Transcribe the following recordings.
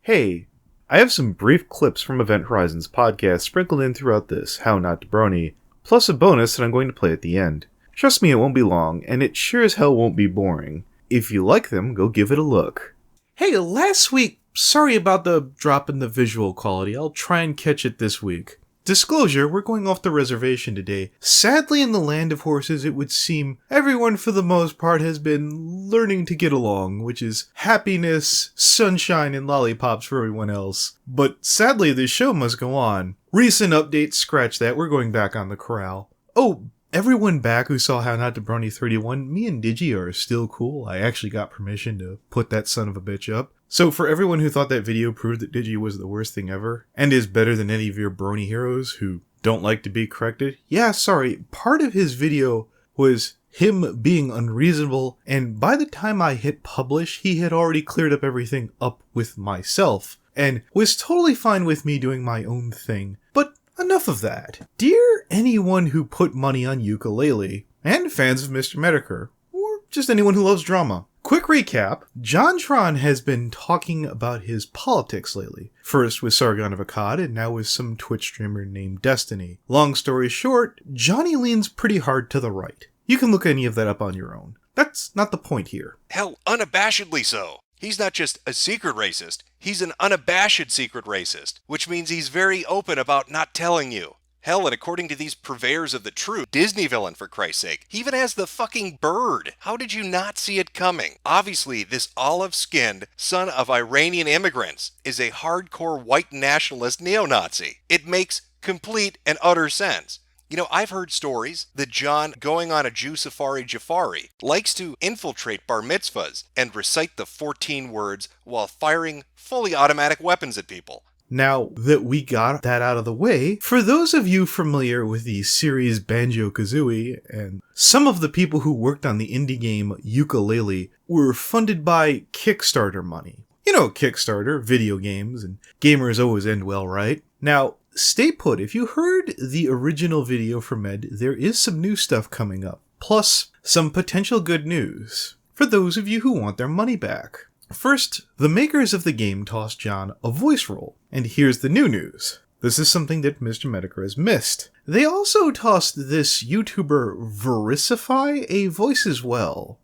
Hey, I have some brief clips from Event Horizon's podcast sprinkled in throughout this How Not to Brony, plus a bonus that I'm going to play at the end. Trust me, it won't be long, and it sure as hell won't be boring. If you like them, go give it a look. Hey, last week, sorry about the drop in the visual quality. I'll try and catch it this week. Disclosure, we're going off the reservation today. Sadly, in the land of horses, it would seem everyone for the most part has been learning to get along, which is happiness, sunshine, and lollipops for everyone else. But sadly, the show must go on. Recent updates, scratch that, we're going back on the corral. Oh, everyone back who saw How Not to Brony 31, me and Digi are still cool. I actually got permission to put that son of a bitch up. So for everyone who thought that video proved that Digi was the worst thing ever, and is better than any of your Brony heroes who don't like to be corrected, yeah, sorry, part of his video was him being unreasonable, and by the time I hit publish, he had already cleared up everything up with myself, and was totally fine with me doing my own thing. But enough of that. Dear anyone who put money on Yooka-Laylee, and fans of Mr. Metokur, or just anyone who loves drama, quick recap, JonTron has been talking about his politics lately. First with Sargon of Akkad, and now with some Twitch streamer named Destiny. Long story short, Johnny leans pretty hard to the right. You can look any of that up on your own. That's not the point here. Hell, unabashedly so. He's not just a secret racist, he's an unabashed secret racist, which means he's very open about not telling you. Hell, and according to these purveyors of the truth, Disney villain for Christ's sake, he even has the fucking bird. How did you not see it coming? Obviously, this olive-skinned son of Iranian immigrants is a hardcore white nationalist neo-Nazi. It makes complete and utter sense. You know, I've heard stories that John, going on a Jew safari Jafari, likes to infiltrate bar mitzvahs and recite the 14 words while firing fully automatic weapons at people. Now that we got that out of the way, for those of you familiar with the series Banjo-Kazooie, and some of the people who worked on the indie game Yooka-Laylee were funded by Kickstarter money. You know, Kickstarter, video games, and gamers always end well, right? Now, stay put, if you heard the original video from Ed, there is some new stuff coming up, plus some potential good news for those of you who want their money back. First, the makers of the game tossed John a voice role, and here's the new news. This is something that Mr. Metokur has missed. They also tossed this YouTuber Verlisify a voice as well.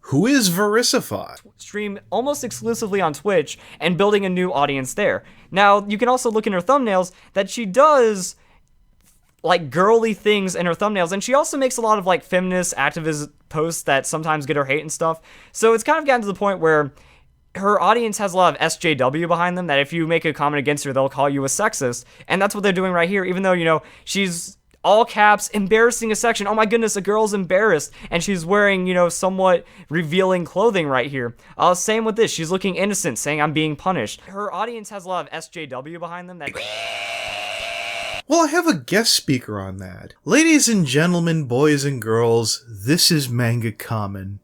Who is Verlisify? Stream almost exclusively on Twitch and building a new audience there. Now, you can also look in her thumbnails that she does like girly things in her thumbnails, and she also makes a lot of like feminist activist posts that sometimes get her hate and stuff. So it's kind of gotten to the point where her audience has a lot of SJW behind them, that if you make a comment against her, they'll call you a sexist. And that's what they're doing right here, even though, you know, she's all caps embarrassing a section. Oh my goodness, a girl's embarrassed. And she's wearing, you know, somewhat revealing clothing right here. Same with this. She's looking innocent, saying I'm being punished. Her audience has a lot of SJW behind them that... Well, I have a guest speaker on that. Ladies and gentlemen, boys and girls, this is Manga Common.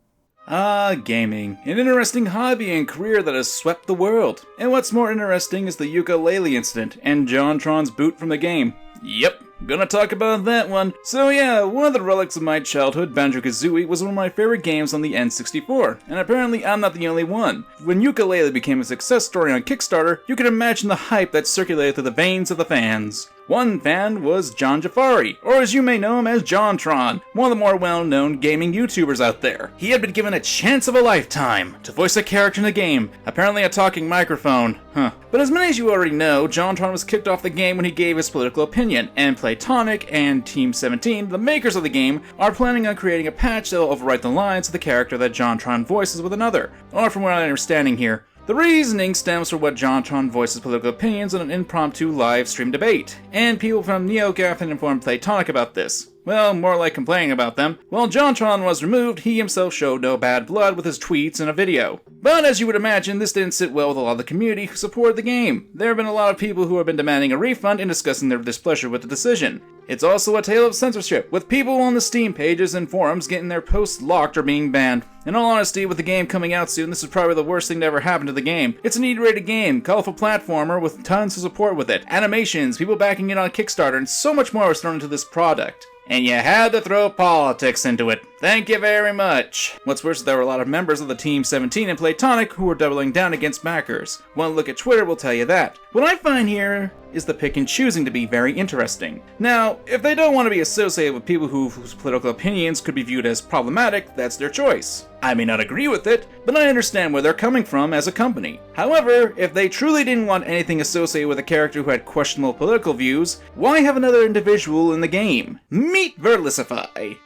Gaming. An interesting hobby and career that has swept the world. And what's more interesting is the Yooka-Laylee incident and JonTron's boot from the game. Yep, gonna talk about that one. So yeah, one of the relics of my childhood, Banjo-Kazooie, was one of my favorite games on the N64, and apparently I'm not the only one. When Yooka-Laylee became a success story on Kickstarter, you can imagine the hype that circulated through the veins of the fans. One fan was John Jafari, or as you may know him as JonTron, one of the more well-known gaming YouTubers out there. He had been given a chance of a lifetime to voice a character in the game, apparently a talking microphone. But as many as you already know, JonTron was kicked off the game when he gave his political opinion, and Playtonic and Team 17, the makers of the game, are planning on creating a patch that will overwrite the lines of the character that JonTron voices with another, or from what I'm understanding here. The reasoning stems from what JonTron voices political opinions in an impromptu live stream debate, and people from NeoGAF had informed Playtonic about this. Well, more like complaining about them. While JonTron was removed, he himself showed no bad blood with his tweets in a video. But as you would imagine, this didn't sit well with a lot of the community who supported the game. There have been a lot of people who have been demanding a refund and discussing their displeasure with the decision. It's also a tale of censorship, with people on the Steam pages and forums getting their posts locked or being banned. In all honesty, with the game coming out soon, this is probably the worst thing to ever happen to the game. It's an E-rated game, colorful platformer with tons of support with it, animations, people backing it on Kickstarter, and so much more was thrown into this product. And you had to throw politics into it. Thank you very much. What's worse is there were a lot of members of the Team 17 and Platonic who were doubling down against backers. One look at Twitter will tell you that. What I find here is the pick and choosing to be very interesting. Now, if they don't want to be associated with people whose political opinions could be viewed as problematic, that's their choice. I may not agree with it, but I understand where they're coming from as a company. However, if they truly didn't want anything associated with a character who had questionable political views, why have another individual in the game? Meet Verlisify.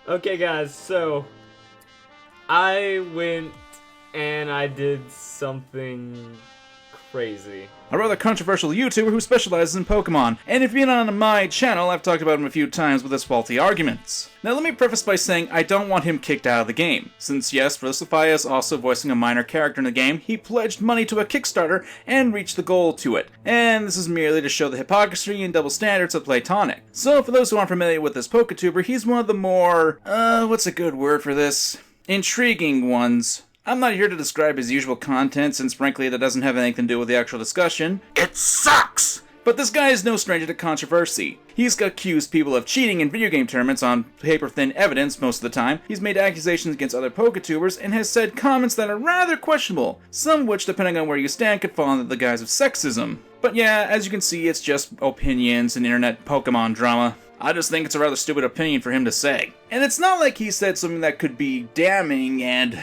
Okay guys, so I went and I did something crazy. A rather controversial YouTuber who specializes in Pokemon, and if you've been on my channel, I've talked about him a few times with his faulty arguments. Now let me preface by saying I don't want him kicked out of the game. Since yes, Verlisify is also voicing a minor character in the game, he pledged money to a Kickstarter and reached the goal to it. And this is merely to show the hypocrisy and double standards of Platonic. So for those who aren't familiar with this PokeTuber, he's one of the more, what's a good word for this? Intriguing ones. I'm not here to describe his usual content, since frankly that doesn't have anything to do with the actual discussion. It sucks! But this guy is no stranger to controversy. He's accused people of cheating in video game tournaments on paper-thin evidence most of the time. He's made accusations against other PokeTubers and has said comments that are rather questionable, some of which, depending on where you stand, could fall under the guise of sexism. But yeah, as you can see, it's just opinions and internet Pokemon drama. I just think it's a rather stupid opinion for him to say. And it's not like he said something that could be damning and...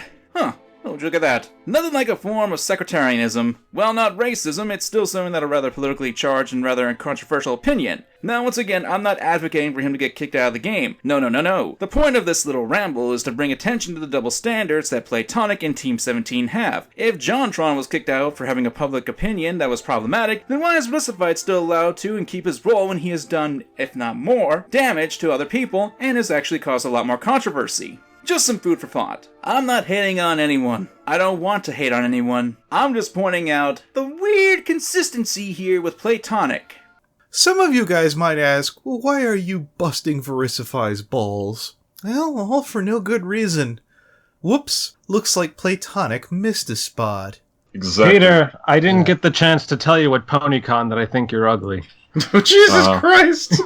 Oh, look at that. Nothing like a form of sectarianism. Well, not racism, it's still something that a rather politically charged and rather controversial opinion. Now, once again, I'm not advocating for him to get kicked out of the game. No. The point of this little ramble is to bring attention to the double standards that Platonic and Team 17 have. If JonTron was kicked out for having a public opinion that was problematic, then why is Verlisify still allowed to and keep his role when he has done, if not more, damage to other people and has actually caused a lot more controversy? Just some food for thought. I'm not hating on anyone. I don't want to hate on anyone. I'm just pointing out the weird consistency here with Platonic. Some of you guys might ask, well, why are you busting Verlisify's balls? Well, all for no good reason. Whoops, looks like Platonic missed a spot. Exactly. Peter, I didn't get the chance to tell you at PonyCon that I think you're ugly. Jesus Christ!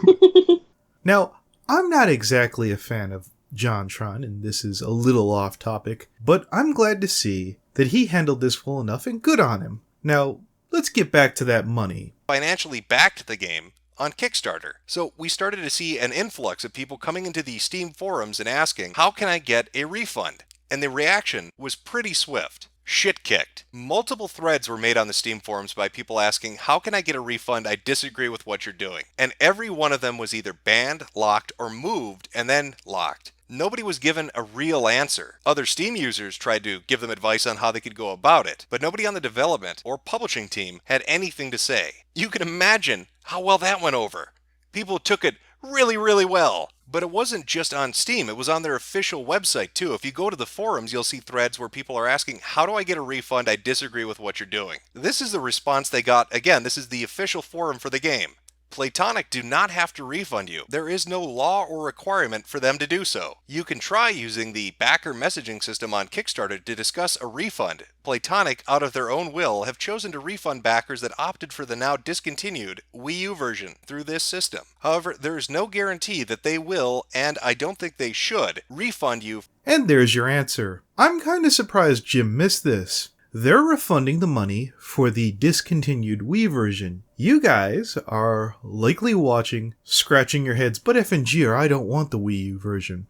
Now, I'm not exactly a fan of JonTron, and this is a little off topic, but I'm glad to see that he handled this well enough, and good on him. Now, let's get back to that money. Financially backed the game on Kickstarter. So we started to see an influx of people coming into the Steam forums and asking, how can I get a refund? And the reaction was pretty swift. Shit kicked. Multiple threads were made on the Steam forums by people asking, how can I get a refund? I disagree with what you're doing. And every one of them was either banned, locked, or moved, and then locked. Nobody was given a real answer. Other Steam users tried to give them advice on how they could go about it, but nobody on the development or publishing team had anything to say. You can imagine how well that went over. People took it really, really well. But it wasn't just on Steam, it was on their official website too. If you go to the forums, you'll see threads where people are asking, how do I get a refund? I disagree with what you're doing. This is the response they got. Again, this is the official forum for the game. Platonic do not have to refund you. There is no law or requirement for them to do so. You can try using the backer messaging system on Kickstarter to discuss a refund. Platonic, out of their own will, have chosen to refund backers that opted for the now discontinued Wii U version through this system. However, there is no guarantee that they will, and I don't think they should, refund you. And there's your answer. I'm kinda surprised Jim missed this. They're refunding the money for the discontinued Wii version. You guys are likely watching, scratching your heads, but FNG, or I don't want the Wii U version.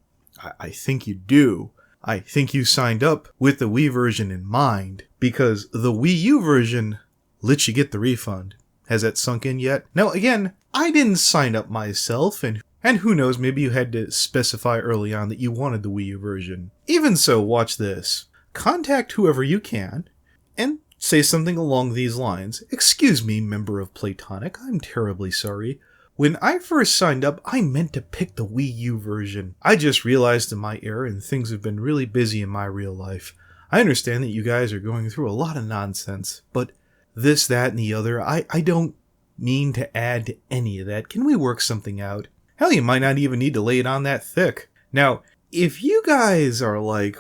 I think you do. I think you signed up with the Wii version in mind, because the Wii U version lets you get the refund. Has that sunk in yet? Now again, I didn't sign up myself, and who knows, maybe you had to specify early on that you wanted the Wii U version. Even so, watch this. Contact whoever you can, and say something along these lines. Excuse me, member of Platonic, I'm terribly sorry. When I first signed up, I meant to pick the Wii U version. I just realized in my error, and things have been really busy in my real life. I understand that you guys are going through a lot of nonsense, but this, that, and the other, I don't mean to add to any of that. Can we work something out? Hell, you might not even need to lay it on that thick. Now, if you guys are like,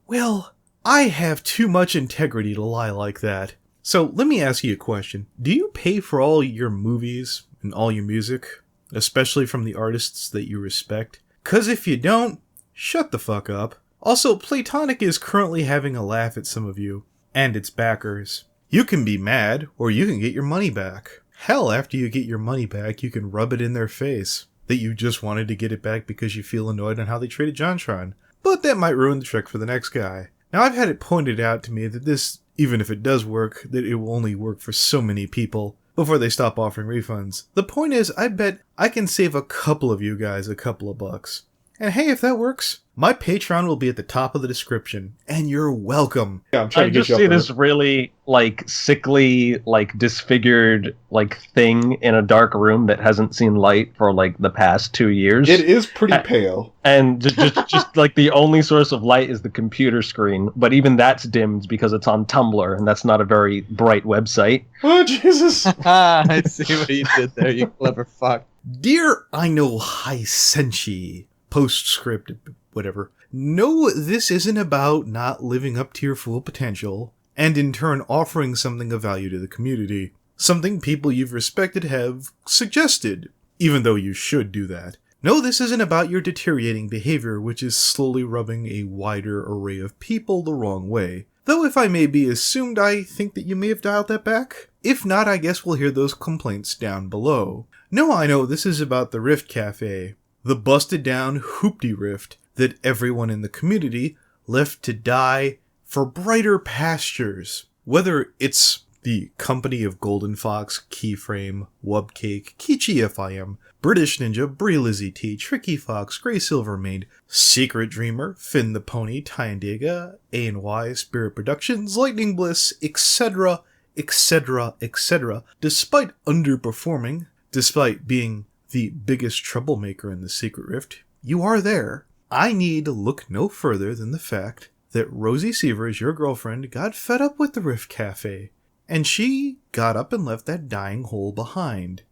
well, I have too much integrity to lie like that. So let me ask you a question. Do you pay for all your movies and all your music? especially from the artists that you respect. 'Cause if you don't, shut the fuck up. Also, Platonic is currently having a laugh at some of you, and its backers. You can be mad, or you can get your money back. Hell, after you get your money back, you can rub it in their face that you just wanted to get it back because you feel annoyed on how they treated JonTron. But that might ruin the trick for the next guy. Now, I've had it pointed out to me that this, even if it does work, that it will only work for so many people before they stop offering refunds. The point is, I bet I can save a couple of you guys a couple of bucks. And hey, if that works, my Patreon will be at the top of the description, and you're welcome. Yeah, I'm trying I to get just you up see there. this really, like, sickly, like, disfigured, like, thing in a dark room that hasn't seen light for, like, the past 2 years. It is pretty pale. And just like, the only source of light is the computer screen, but even that's dimmed because it's on Tumblr, and that's not a very bright website. Oh, Jesus. I see what you did there, you clever fuck. Dear I know High Senshi, postscript, whatever. No, this isn't about not living up to your full potential, and in turn offering something of value to the community. Something people you've respected have suggested, even though you should do that. No, this isn't about your deteriorating behavior, which is slowly rubbing a wider array of people the wrong way. Though if I may be assumed, I think that you may have dialed that back. If not, I guess we'll hear those complaints down below. No, I know, this is about the Rift Cafe. The busted down hoopty rift that everyone in the community left to die for brighter pastures. Whether it's the company of Golden Fox, Keyframe, Wubcake, Kichi FIM, British Ninja, Bree Lizzie T, Tricky Fox, Grey Silvermane, Secret Dreamer, Finn the Pony, Tyandega, A&Y, Spirit Productions, Lightning Bliss, etc., etc., etc. Despite underperforming, despite being the biggest troublemaker in the Secret Rift, you are there. I need look no further than the fact that Rosie Sievers, your girlfriend, got fed up with the Rift Cafe, and she got up and left that dying hole behind.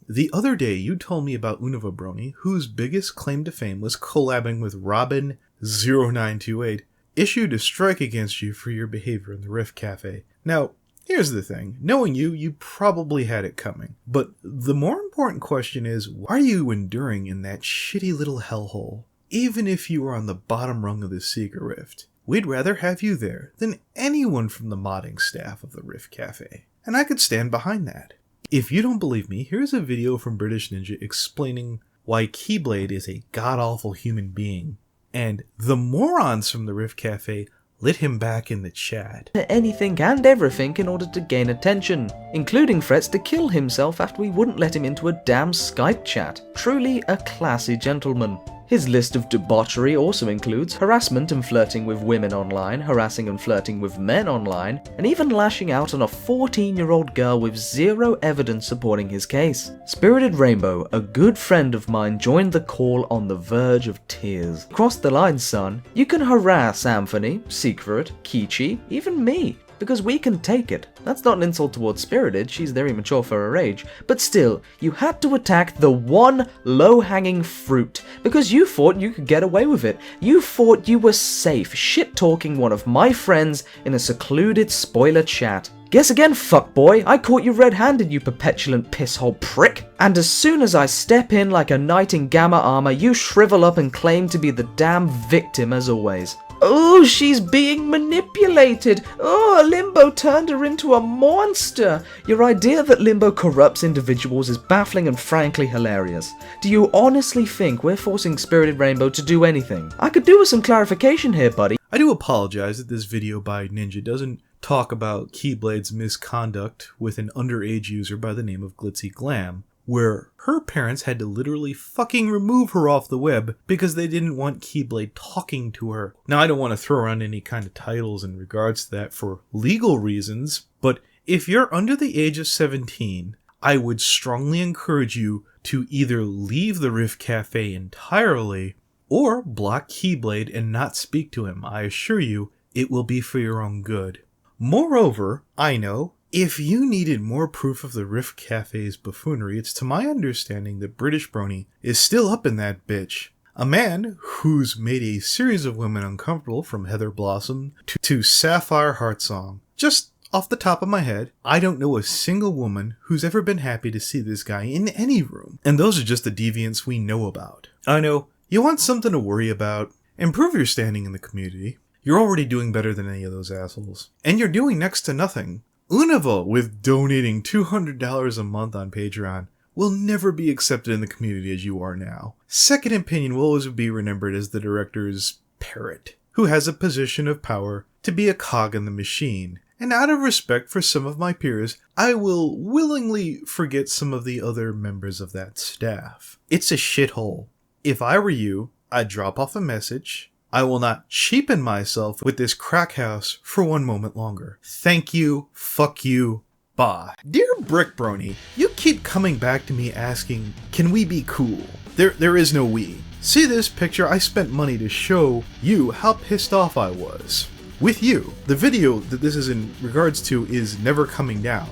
The other day you told me about Unova Brony, whose biggest claim to fame was collabing with Robin0928, issued a strike against you for your behavior in the Rift Cafe. Now, here's the thing. Knowing you, you probably had it coming. But the more important question is, why are you enduring in that shitty little hellhole? Even if you were on the bottom rung of the Secret Rift, we'd rather have you there than anyone from the modding staff of the Rift Cafe. And I could stand behind that. If you don't believe me, here's a video from British Ninja explaining why Keyblade is a god-awful human being. And the morons from the Rift Cafe lit him back in the chat. Anything and everything in order to gain attention, including threats to kill himself after we wouldn't let him into a damn Skype chat. Truly a classy gentleman. His list of debauchery also includes harassment and flirting with women online, harassing and flirting with men online, and even lashing out on a 14-year-old girl with zero evidence supporting his case. Spirited Rainbow, a good friend of mine, joined the call on the verge of tears. Cross the line, son. You can harass Anthony, Secret, Kichi, even me, because we can take it. That's not an insult towards Spirited, she's very mature for her age, but still, you had to attack the one low-hanging fruit, because you thought you could get away with it. You thought you were safe shit-talking one of my friends in a secluded spoiler chat. Guess again, fuckboy, I caught you red-handed, you petulant pisshole prick. And as soon as I step in like a knight in gamma armor, you shrivel up and claim to be the damn victim as always. Oh, she's being manipulated. Oh, Limbo turned her into a monster. Your idea that Limbo corrupts individuals is baffling and frankly hilarious. Do you honestly think we're forcing Spirited Rainbow to do anything? I could do with some clarification here, buddy. I do apologize that this video by Ninja doesn't talk about Keyblade's misconduct with an underage user by the name of Glitzy Glam, where her parents had to literally fucking remove her off the web because they didn't want Keyblade talking to her. Now, I don't want to throw around any kind of titles in regards to that for legal reasons, but if you're under the age of 17, I would strongly encourage you to either leave the Rift Cafe entirely or block Keyblade and not speak to him. I assure you, it will be for your own good. Moreover, I know, if you needed more proof of the Rift Cafe's buffoonery, it's to my understanding that British Brony is still up in that bitch. A man who's made a series of women uncomfortable, from Heather Blossom to Sapphire Heartsong. Just Off the top of my head, I don't know a single woman who's ever been happy to see this guy in any room. And those are just the deviants we know about. I know, you want something to worry about? Improve your standing in the community. You're already doing better than any of those assholes. And you're doing next to nothing. Unava, with donating $200 a month on Patreon, will never be accepted in the community as you are now. Second Opinion will always be remembered as the director's parrot, who has a position of power to be a cog in the machine. And out of respect for some of my peers, I will willingly forget some of the other members of that staff. It's a shithole. If I were you, I'd drop off a message. I will not cheapen myself with this crack house for one moment longer. Thank you, fuck you, bye. Dear Brick Brony, you keep coming back to me asking, can we be cool? There is no we. See this picture? I spent money to show you how pissed off I was. With you. The video that this is in regards to is never coming down.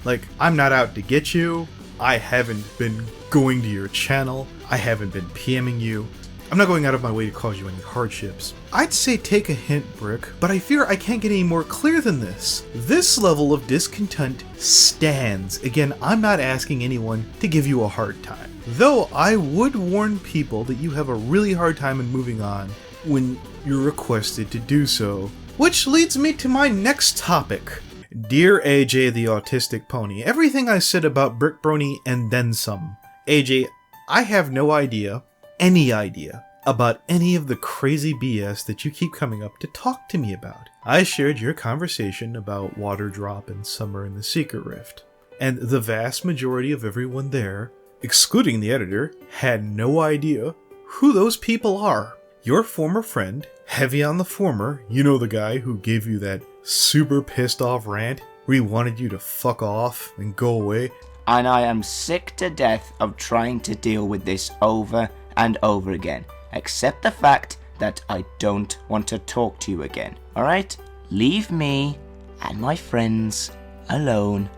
Like, I'm not out to get you. I haven't been going to your channel. I haven't been PMing you. I'm not going out of my way to cause you any hardships. I'd say take a hint, Brick, but I fear I can't get any more clear than this. This level of discontent stands. Again, I'm not asking anyone to give you a hard time. Though I would warn people that you have a really hard time in moving on when you're requested to do so. Which leads me to my next topic. Dear AJ the Autistic Pony, everything I said about Brick Brony and then some. AJ, I have no idea, any idea, about any of the crazy BS that you keep coming up to talk to me about. I shared your conversation about Water Drop and Summer in the Secret Rift, and the vast majority of everyone there, excluding the editor, had no idea who those people are. Your former friend, heavy on the former, you know the guy who gave you that super pissed off rant where he wanted you to fuck off and go away. And I am sick to death of trying to deal with this over and over again. Accept the fact that I don't want to talk to you again, alright? Leave me and my friends alone.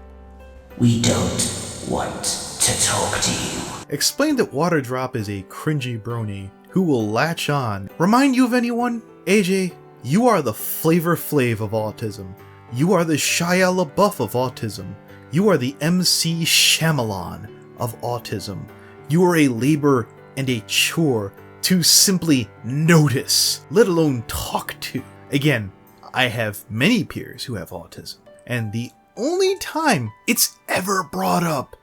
We don't want to talk to you. Explain that Water Drop is a cringy brony who will latch on. Remind you of anyone? AJ, you are the Flavor Flav of autism. You are the Shia LaBeouf of autism. You are the MC Shyamalan of autism. You are a labor and a chore to simply notice, let alone talk to. Again, I have many peers who have autism, and the only time it's ever brought up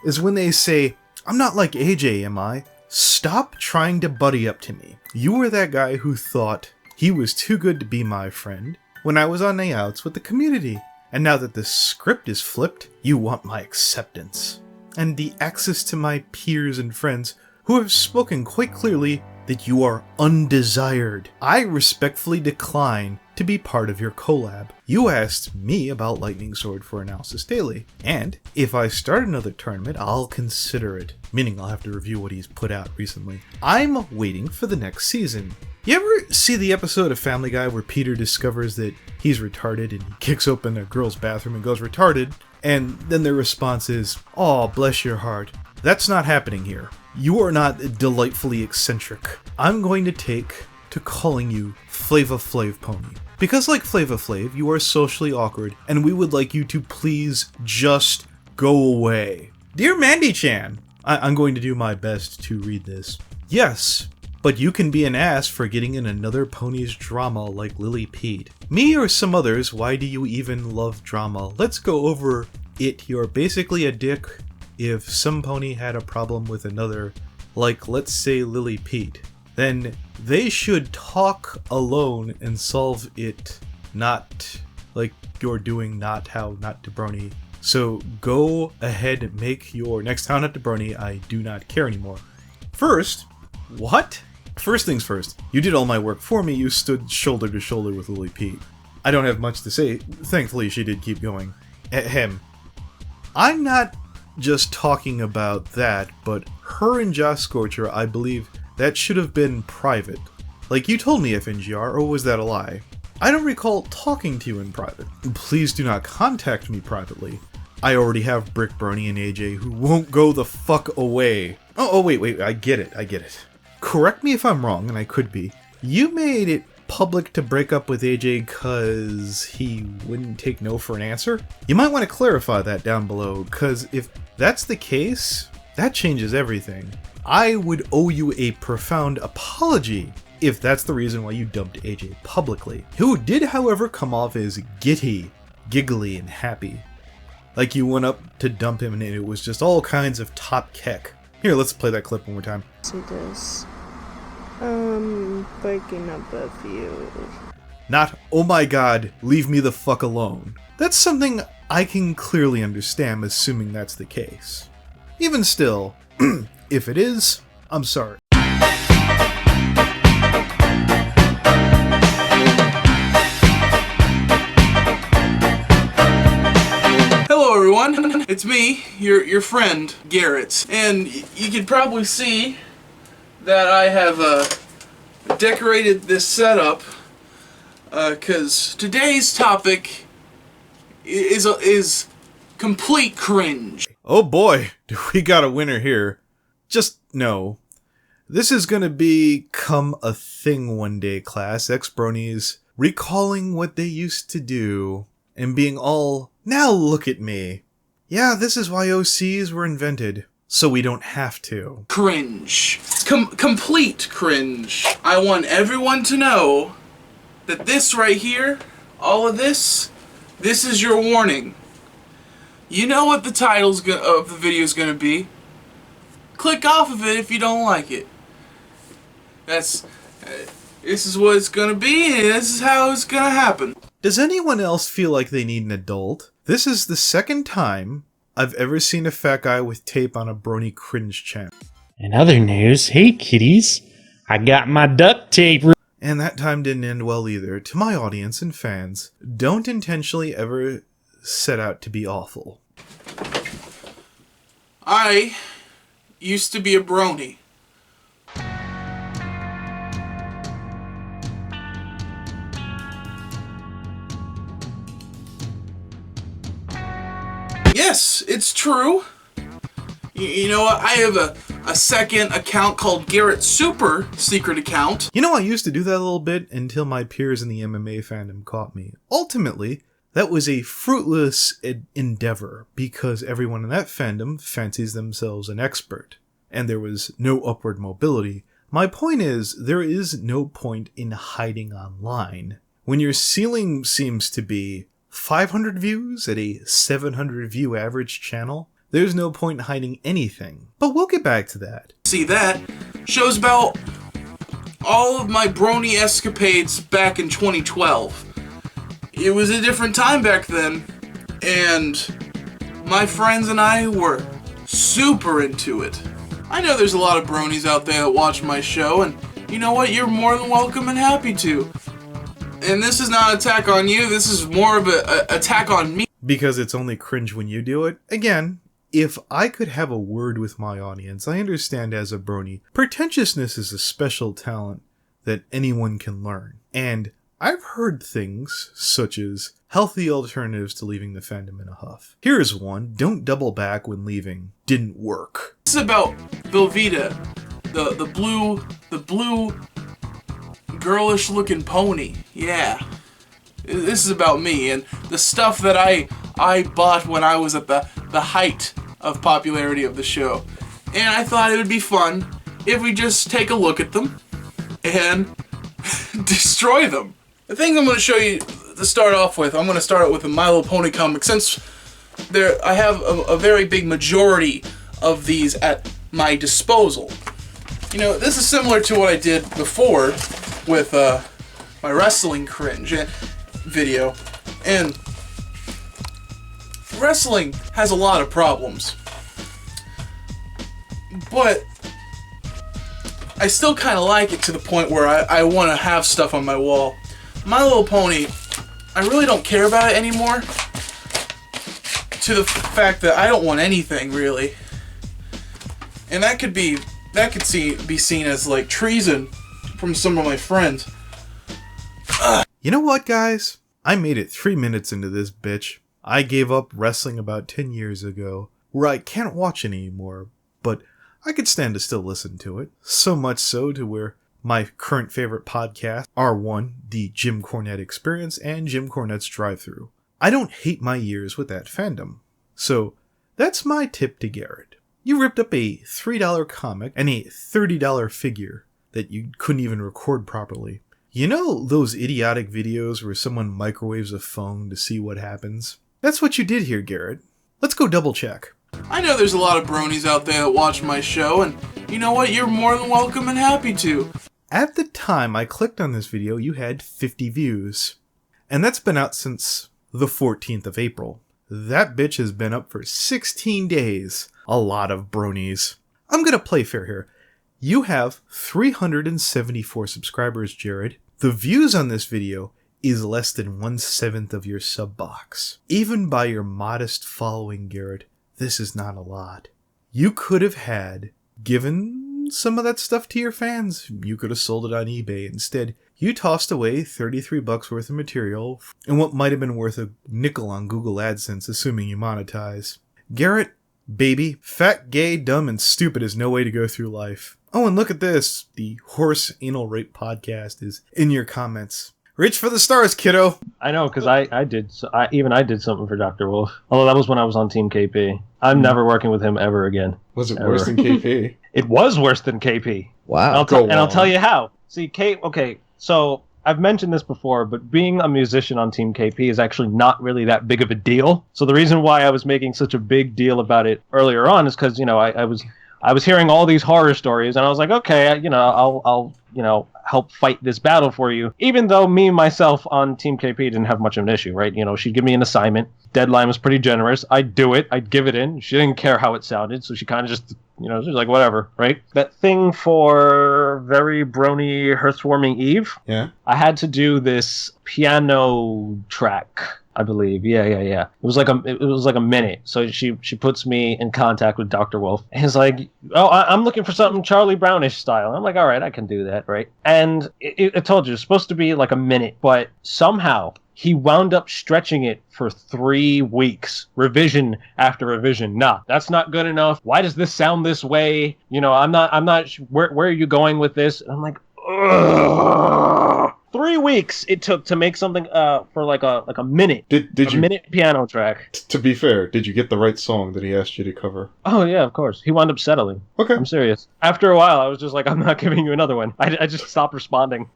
is when they say, I'm not like AJ, am I? Stop trying to buddy up to me. You were that guy who thought he was too good to be my friend when I was on Nayouts with the community. And now that the script is flipped, you want my acceptance. And the access to my peers and friends who have spoken quite clearly that you are undesired. I respectfully decline to be part of your collab. You asked me about Lightning Sword for Analysis Daily, and if I start another tournament, I'll consider it, meaning I'll have to review what he's put out recently. I'm waiting for the next season. You ever see the episode of Family Guy where Peter discovers that he's retarded and he kicks open a girl's bathroom and goes retarded, and then their response is, "Aw, bless your heart." That's not happening here. You are not delightfully eccentric. I'm going to take to calling you Flava Flav Pony. Because like Flava Flav, you are socially awkward, and we would like you to please just go away. Dear Mandy-chan, I'm going to do my best to read this. Yes, but you can be an ass for getting in another pony's drama like Lily Pete. Me or some others, why do you even love drama? Let's go over it. You're basically a dick if some pony had a problem with another, like let's say Lily Pete. Then they should talk alone and solve it, not like you're doing Not How Not to Brony. So go ahead and make your next How Not to Brony. I do not care anymore. First, what? First things first, you did all my work for me. You stood shoulder to shoulder with Lily Pete. I don't have much to say. Thankfully, she did keep going. Ahem. I'm not just talking about that, but her and Josh Scorcher, I believe that should have been private. Like you told me, FNGR, or was that a lie? I don't recall talking to you in private. Please do not contact me privately. I already have Brick Brony and AJ who won't go the fuck away. Oh wait, I get it. Correct me if I'm wrong, and I could be. You made it public to break up with AJ because he wouldn't take no for an answer? You might want to clarify that down below, because if that's the case, that changes everything. I would owe you a profound apology if that's the reason why you dumped AJ publicly, who did, however, come off as giddy, giggly, and happy. Like you went up to dump him and it was just all kinds of top keck. Here, let's play that clip one more time. It is. Breaking up with you. Not, oh my god, leave me the fuck alone. That's something I can clearly understand, assuming that's the case. Even still, if it is, I'm sorry. Hello everyone, it's me, your friend, Garrett. And you can probably see that I have decorated this setup because today's topic is complete cringe. Oh boy, do we got a winner here. Just know, this is gonna become a thing one day, class. Ex-bronies recalling what they used to do and being all, now look at me. Yeah, this is why OCs were invented, so we don't have to. Cringe. Complete cringe. I want everyone to know that this right here, all of this is your warning. You know what the title's of the video is gonna be. Click off of it if you don't like it. This is what it's gonna be, and this is how it's gonna happen. Does anyone else feel like they need an adult? This is the second time I've ever seen a fat guy with tape on a Brony cringe channel. In other news, hey kitties, I got my duct tape. And that time didn't end well either. To my audience and fans, don't intentionally ever set out to be awful. I used to be a brony. Yes, it's true. You know what? I have a second account called Garrett Super secret account. You know, I used to do that a little bit until my peers in the MMA fandom caught me. Ultimately, that was a fruitless endeavor because everyone in that fandom fancies themselves an expert, and there was no upward mobility. My point is, there is no point in hiding online. When your ceiling seems to be 500 views at a 700 view average channel, there's no point in hiding anything. But we'll get back to that. See, that shows about all of my brony escapades back in 2012. It was a different time back then, and my friends and I were super into it. I know there's a lot of bronies out there that watch my show, and you know what? You're more than welcome and happy to. And this is not an attack on you, this is more of an attack on me. Because it's only cringe when you do it. Again, if I could have a word with my audience, I understand as a brony, pretentiousness is a special talent that anyone can learn. And I've heard things such as healthy alternatives to leaving the fandom in a huff. Here is one: don't double back when leaving. Didn't work. This is about Velveeta, the blue girlish looking pony. Yeah. This is about me and the stuff that I bought when I was at the height of popularity of the show. And I thought it would be fun if we just take a look at them and destroy them. The things I'm going to show you to start off with, I'm going to start out with a My Little Pony comic, since I have a very big majority of these at my disposal. You know, this is similar to what I did before with my wrestling cringe video, and wrestling has a lot of problems, but I still kind of like it to the point where I want to have stuff on my wall. My Little Pony, I really don't care about it anymore, to the fact that I don't want anything really, and that could be seen as like treason from some of my friends. You know what, guys? I made it 3 minutes into this bitch. I gave up wrestling about 10 years ago, where I can't watch it anymore, but I could stand to still listen to it. So much so to where my current favorite podcast are one, the Jim Cornette Experience and Jim Cornette's Drive-Thru. I don't hate my years with that fandom. So that's my tip to Garrett. You ripped up a $3 comic and a $30 figure that you couldn't even record properly. You know those idiotic videos where someone microwaves a phone to see what happens? That's what you did here, Garrett. Let's go double check. I know there's a lot of bronies out there that watch my show, and you know what? You're more than welcome and happy to. At the time I clicked on this video, you had 50 views. And that's been out since the 14th of April. That bitch has been up for 16 days. A lot of bronies. I'm gonna play fair here. You have 374 subscribers, Jared. The views on this video is less than 1/7 of your sub box. Even by your modest following, Garrett, this is not a lot. You could have given some of that stuff to your fans. You could have sold it on eBay. Instead, you tossed away $33 worth of material and what might have been worth a nickel on Google AdSense, assuming you monetize. Garrett, baby, fat, gay, dumb, and stupid is no way to go through life. Oh, and look at this. The Horse Anal Rape podcast is in your comments. Reach for the stars, kiddo. I know, because I did something for Dr. Wolf. Although that was when I was on Team KP. I'm never working with him ever again. Was it worse than KP? It was worse than KP. Wow. And I'll tell you how. See, so I've mentioned this before, but being a musician on Team KP is actually not really that big of a deal. So the reason why I was making such a big deal about it earlier on is because, I was hearing all these horror stories, and I was like, okay, I'll help fight this battle for you. Even though myself on Team KP didn't have much of an issue, right? She'd give me an assignment. Deadline was pretty generous. I'd do it. I'd give it in. She didn't care how it sounded, so she kind of just, she was like, whatever, right? That thing for Very Brony Hearthwarming Eve. Yeah. I had to do this piano track, I believe. Yeah. It was like a minute. So she puts me in contact with Dr. Wolf. And he's like, oh, I'm looking for something Charlie Brownish style. I'm like, all right, I can do that, right? And it told you, it's supposed to be like a minute, but somehow he wound up stretching it for 3 weeks, revision after revision. Nah, that's not good enough. Why does this sound this way? I'm not. Where are you going with this? And I'm like, ugh. 3 weeks it took to make something for like a minute. Did you minute piano track? To be fair, did you get the right song that he asked you to cover? Oh yeah, of course. He wound up settling. Okay. I'm serious. After a while, I was just like, I'm not giving you another one. I just stopped responding.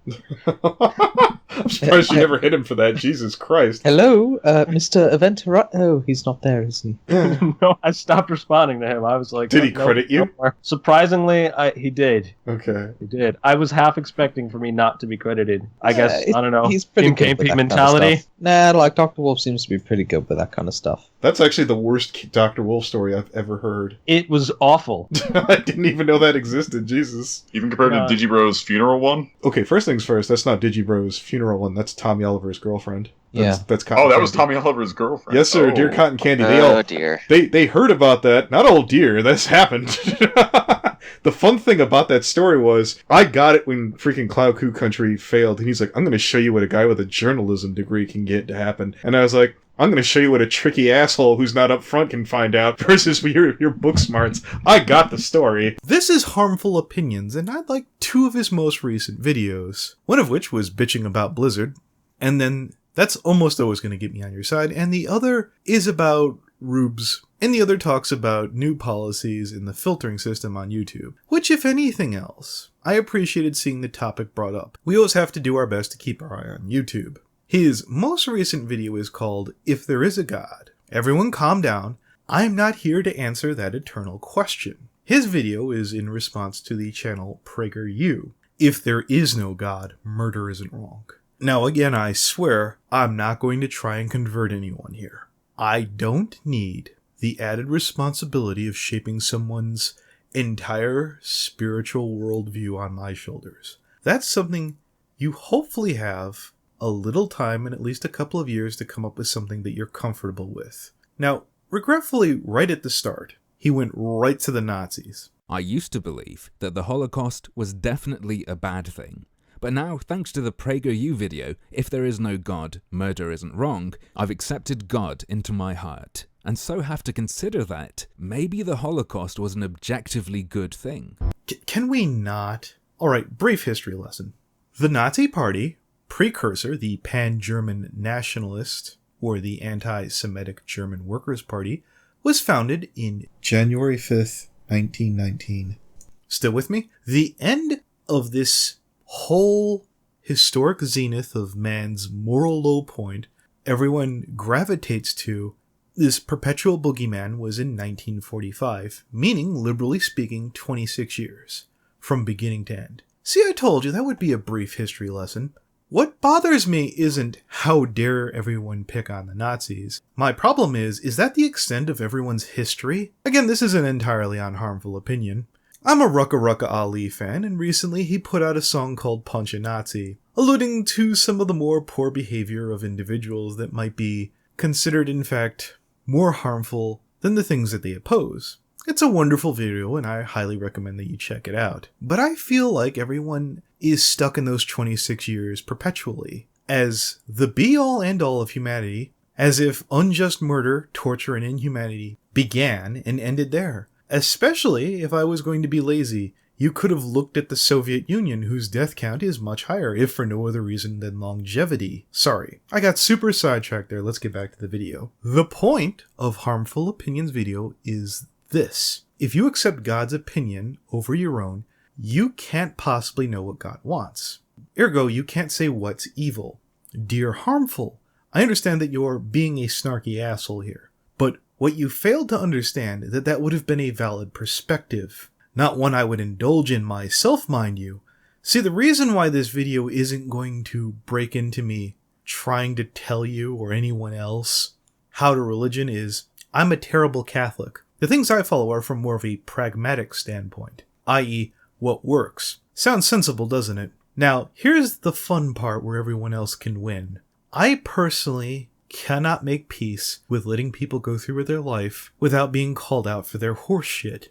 I'm surprised you never hit him for that. Jesus Christ. Hello, Mr. Eventer. Oh, he's not there, is he? No, I stopped responding to him. I was like, did he credit you? No. Surprisingly, he did. Okay. He did. I was half expecting for me not to be credited. I guess, I don't know. He's pretty good with that mentality. kind of stuff. Nah, like Dr. Wolf seems to be pretty good with that kind of stuff. That's actually the worst Dr. Wolf story I've ever heard. It was awful. I didn't even know that existed. Jesus. Even compared to Digibro's funeral one? Okay, first things first, that's not Digibro's funeral one. That's Tommy Oliver's girlfriend. That's Cotton Candy. That was Tommy Oliver's girlfriend. Yes, sir. Dear Cotton Candy. Dear. They heard about that. Not all dear. This happened. The fun thing about that story was, I got it when freaking Cloud Coup Country failed, and he's like, I'm going to show you what a guy with a journalism degree can get to happen. And I was like, I'm going to show you what a tricky asshole who's not up front can find out versus your book smarts. I got the story. This is Harmful Opinions, and I'd like 2 of his most recent videos. One of which was bitching about Blizzard, and then that's almost always going to get me on your side, and the other is about rubes, and the other talks about new policies in the filtering system on YouTube, which, if anything else, I appreciated seeing the topic brought up. We always have to do our best to keep our eye on YouTube. His most recent video is called If There Is a God. Everyone calm down. I'm not here to answer that eternal question. His video is in response to the channel PragerU. If there is no God, murder isn't wrong. Now again, I swear, I'm not going to try and convert anyone here. I don't need the added responsibility of shaping someone's entire spiritual worldview on my shoulders. That's something you hopefully have a little time and at least a couple of years to come up with something that you're comfortable with. Now, regretfully, right at the start, he went right to the Nazis. I used to believe that the Holocaust was definitely a bad thing. But now, thanks to the PragerU video, If There Is No God, Murder Isn't Wrong, I've accepted God into my heart, and so have to consider that maybe the Holocaust was an objectively good thing. Can we not Alright, brief history lesson. The Nazi Party, precursor, the Pan-German Nationalist, or the Anti-Semitic German Workers' Party, was founded in January 5th, 1919. Still with me? The end of this whole historic zenith of man's moral low point everyone gravitates to, this perpetual boogeyman, was in 1945, meaning, liberally speaking, 26 years, from beginning to end. See, I told you that would be a brief history lesson. What bothers me isn't how dare everyone pick on the Nazis. My problem is that the extent of everyone's history? Again, this is an entirely unharmful opinion. I'm a Rucka Rucka Ali fan, and recently he put out a song called Punch a Nazi, alluding to some of the more poor behavior of individuals that might be considered, in fact, more harmful than the things that they oppose. It's a wonderful video, and I highly recommend that you check it out. But I feel like everyone is stuck in those 26 years perpetually, as the be-all end-all of humanity, as if unjust murder, torture, and inhumanity began and ended there. Especially if I was going to be lazy, you could have looked at the Soviet Union, whose death count is much higher, if for no other reason than longevity. Sorry, I got super sidetracked there. Let's get back to the video. The point of Harmful Opinions video is this. If you accept God's opinion over your own, you can't possibly know what God wants. Ergo, you can't say what's evil. Dear Harmful, I understand that you're being a snarky asshole here, but what you failed to understand that would have been a valid perspective. Not one I would indulge in myself, mind you. See, the reason why this video isn't going to break into me trying to tell you or anyone else how to religion is, I'm a terrible Catholic. The things I follow are from more of a pragmatic standpoint, i.e., what works. Sounds sensible, doesn't it? Now, here's the fun part where everyone else can win. I personally cannot make peace with letting people go through with their life without being called out for their horseshit.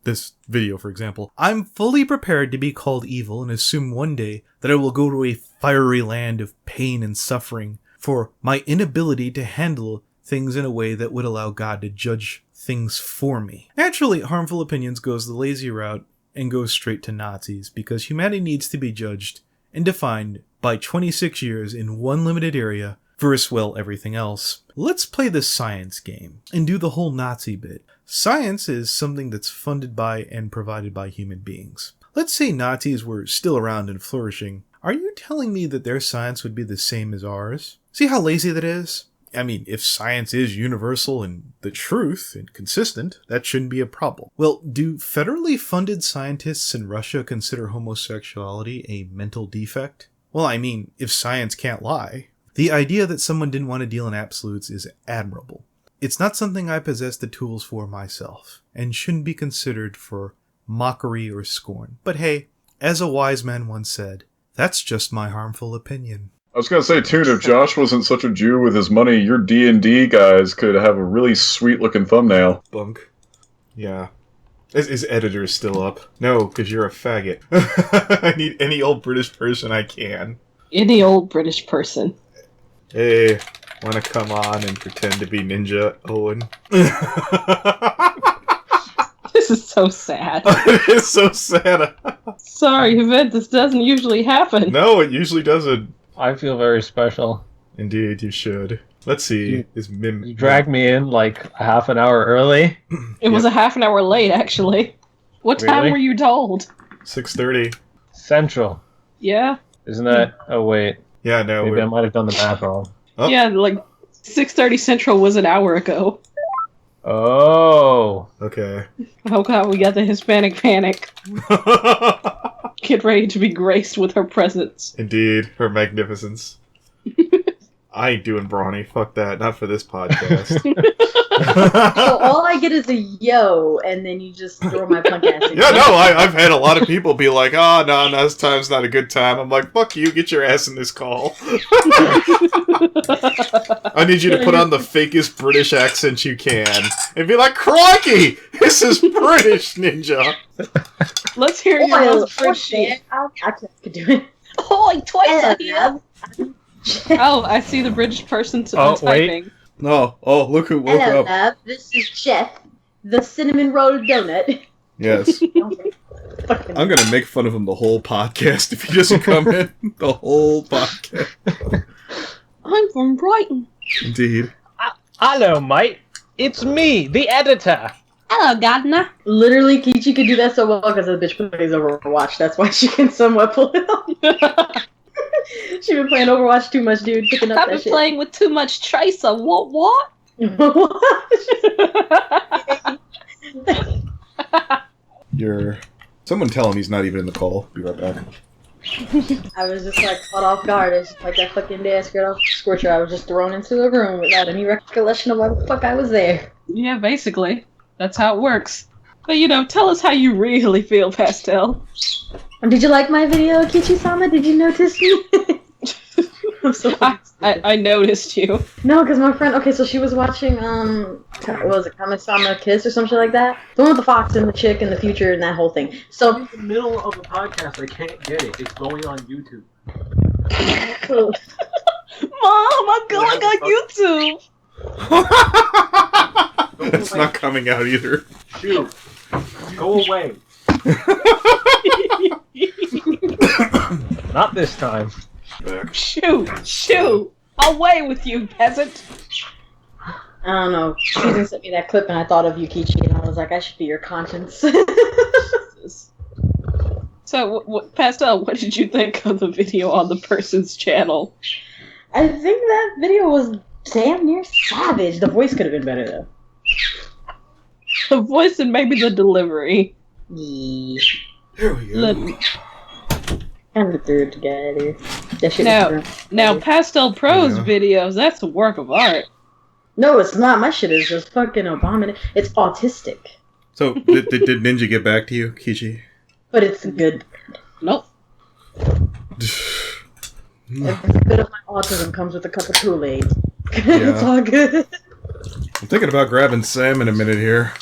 This video, for example. I'm fully prepared to be called evil and assume one day that I will go to a fiery land of pain and suffering for my inability to handle things in a way that would allow God to judge things for me. Naturally, Harmful Opinions goes the lazy route and goes straight to Nazis, because humanity needs to be judged and defined by 26 years in one limited area versus, well, everything else. Let's play the science game and do the whole Nazi bit. Science is something that's funded by and provided by human beings. Let's say Nazis were still around and flourishing. Are you telling me that their science would be the same as ours? See how lazy that is? I mean, if science is universal and the truth and consistent, that shouldn't be a problem. Well, do federally funded scientists in Russia consider homosexuality a mental defect? Well, I mean, if science can't lie. The idea that someone didn't want to deal in absolutes is admirable. It's not something I possess the tools for myself, and shouldn't be considered for mockery or scorn. But hey, as a wise man once said, that's just my harmful opinion. I was gonna say, too, if Josh wasn't such a Jew with his money, your D&D guys could have a really sweet-looking thumbnail. Bunk. Yeah. His editor's still up. No, because you're a faggot. I need any old British person I can. Any old British person. Hey, wanna come on and pretend to be Ninja Owen? This is so sad. It is so sad. Sorry, Yvette, this doesn't usually happen. No, it usually doesn't. I feel very special. Indeed, you should. Let's see. You dragged me in like a half an hour early. It was a half an hour late, actually. What time Really? were you told? 6:30. Central. Yeah? Isn't that? Oh, wait. Yeah, no. Maybe I might have done the math wrong. Oh. Yeah, like 6:30 Central was an hour ago. Oh. Okay. Oh god, we got the Hispanic panic. Get ready to be graced with her presence. Indeed, her magnificence. I ain't doing Brony. Fuck that. Not for this podcast. So all I get is a yo, and then you just throw my punk ass in. Yeah, no, I've had a lot of people be like, oh, no, this time's not a good time. I'm like, fuck you, get your ass in this call. I need you to put on the fakest British accent you can and be like, crikey, this is British, Ninja. Let's hear your most British shit. I could do it. Oh, twice here. Oh, I see the British person typing. No, look who woke Hello, up. love. This is Chef, the cinnamon roll donut. Yes. I'm gonna make fun of him the whole podcast if he doesn't come in. The whole podcast. I'm from Brighton. Indeed. Hello, mate. It's me, the editor. Hello, Gardner. Literally, Kichi could do that so well because the bitch plays Overwatch. That's why she can somewhat pull it off. She been playing Overwatch too much, dude. Picking up I've that been shit. playing with too much Tracer. What? Someone tell him he's not even in the call. Be right back. I was just like caught off guard. It's just like that fucking day I scared off Scorcher. I was just thrown into a room without any recollection of why the fuck I was there. Yeah, basically. That's how it works. But tell us how you really feel, Pastel. Did you like my video, Kichi-sama? Did you notice me? I'm so I noticed you. No, because my friend, okay, so she was watching, what was it, Kami-sama Kiss or something like that? The one with the fox and the chick in the future and that whole thing. So, in the middle of a podcast, I can't get it. It's going on YouTube. Mom, I'm going on YouTube! It's not coming out either. Shoot. Go away. Not this time. Shoot! Away with you, peasant! I don't know. Susan sent me that clip and I thought of you, Kichi, and I was like, I should be your conscience. So, Pastel, what did you think of the video on the person's channel? I think that video was damn near savage. The voice could have been better, though. The voice and maybe the delivery. Yeah. Here we go. Kind of threw it together. That shit Now, Pastel Pro's videos, that's a work of art. No, it's not. My shit is just fucking abominable. It's autistic. So, did Ninja get back to you, Kichi? But it's good. Nope. Every bit of my autism comes with a cup of Kool-Aid. Yeah. It's all good. I'm thinking about grabbing Sam in a minute here.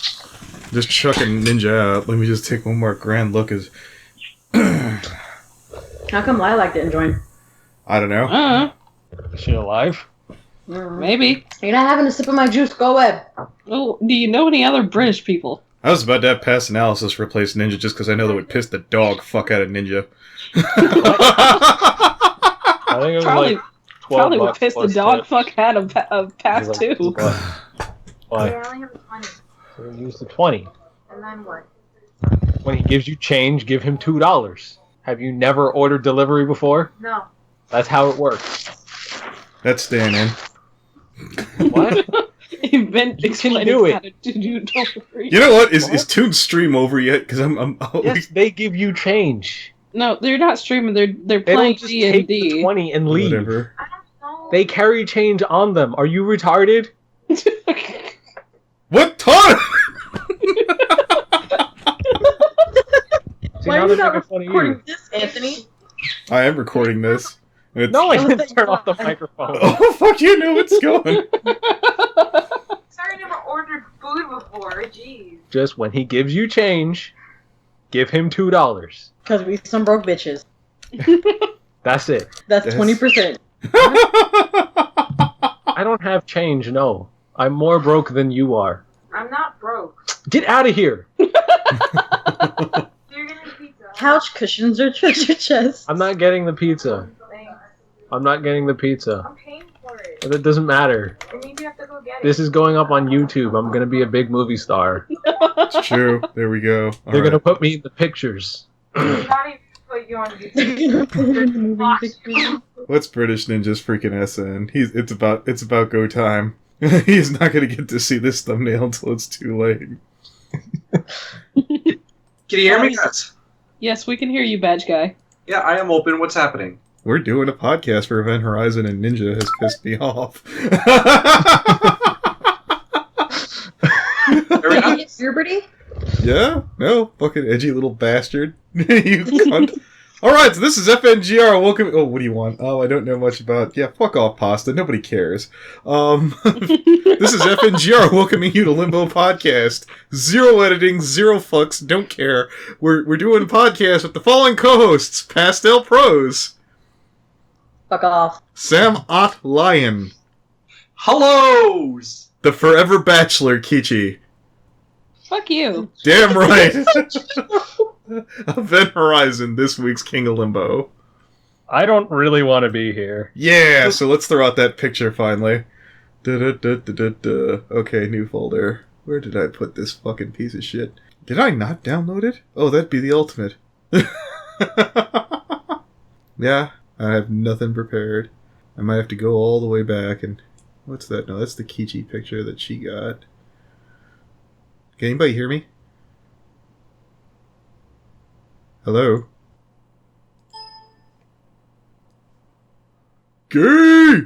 Just chucking Ninja out. Let me just take one more grand look as... How come Lilac didn't join? I don't know. Is she alive? Maybe. You're not having a sip of my juice. Go away. Oh, do you know any other British people? I was about to have past analysis replace Ninja just because I know that would piss the dog fuck out of Ninja. I think it was Probably, like 12 probably would bucks piss the plus dog tip. fuck out of Path 2. Why? I only have a 20. So use the 20. And then what? When he gives you change, give him $2. Have you never ordered delivery before? No. That's how it works. That's staying in. What? Explain do how to do delivery. You know what? Is Toon's stream over yet? Because I'm Yes, they give you change. No, they're not streaming. They're They playing don't just take the D&D. 20 and leave. Whatever. They carry change on them. Are you retarded? What time? See, Why now are you they're not making fun of recording you. this, Anthony? I am recording this. It's... No, I didn't turn off the microphone. Oh, fuck, you knew it's going. Sorry, I never ordered food before. Jeez. Just when he gives you change, give him $2. Because we some broke bitches. That's it. That's 20%. I don't have change, no. I'm more broke than you are. I'm not broke. Get out of here! You're getting pizza. Couch cushions or treasure chest. I'm not getting the pizza. Thanks. I'm not getting the pizza. I'm paying for it. But it doesn't matter. It means you have to go get it. This is going up on YouTube. I'm gonna be a big movie star. It's true. There we go. All They're right. gonna put me in the pictures. Not even put you on YouTube. What's British Ninja's freaking SN? It's about go time. He's not gonna get to see this thumbnail until it's too late. Can you hear me, guys? Yes, we can hear you, badge guy. Yeah, I am open. What's happening? We're doing a podcast for Event Horizon, and Ninja has pissed me off. Puberty? Yeah? No? Fucking edgy little bastard. You cunt. Alright, so this is FNGR. Welcome. Oh, what do you want? Oh, I don't know much about. Yeah, fuck off, Pasta. Nobody cares. This is FNGR welcoming you to Limbo Podcast. Zero editing, zero fucks, don't care. We're doing a podcast with the following co-hosts: Pastel Pros, Fuck off. Sam Ott Lion, Hellos! the Forever Bachelor Kichi, Fuck you. Damn right. Event Horizon, this week's King of Limbo. I don't really want to be here. Yeah, so let's throw out that picture finally. Okay, new folder. Where did I put this fucking piece of shit? Did I not download it? Oh, that'd be the ultimate. Yeah, I have nothing prepared. I might have to go all the way back and... What's that? No, that's the Kichi picture that she got. Can anybody hear me? Hello? Gay!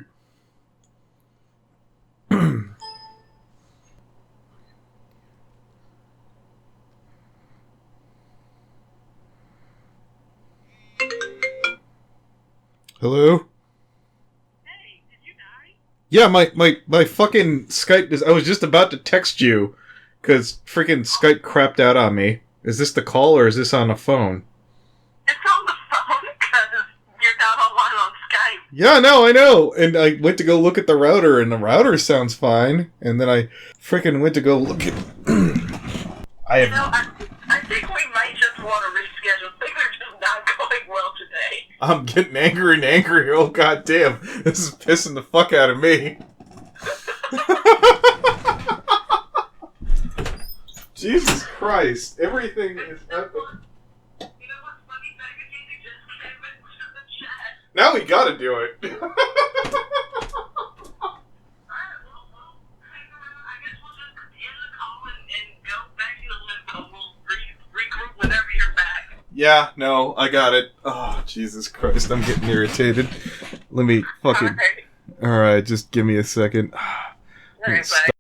Hello? Hey, did you die? Yeah, my fucking Skype is... I was just about to text you, because freaking Skype crapped out on me. Is this the call, or is this on a phone? It's on the phone because you're not online on Skype. Yeah, no, I know. And I went to go look at the router, and the router sounds fine. And then I freaking went to go look at... I think we might just want to reschedule. Things are just not going well today. I'm getting angry and angry. Oh, goddamn. This is pissing the fuck out of me. Jesus Christ. Everything is epic. Now we gotta do it. Yeah, no, I got it. Oh, Jesus Christ, I'm getting irritated. Let me fucking... Alright, just give me a second. Alright, bye.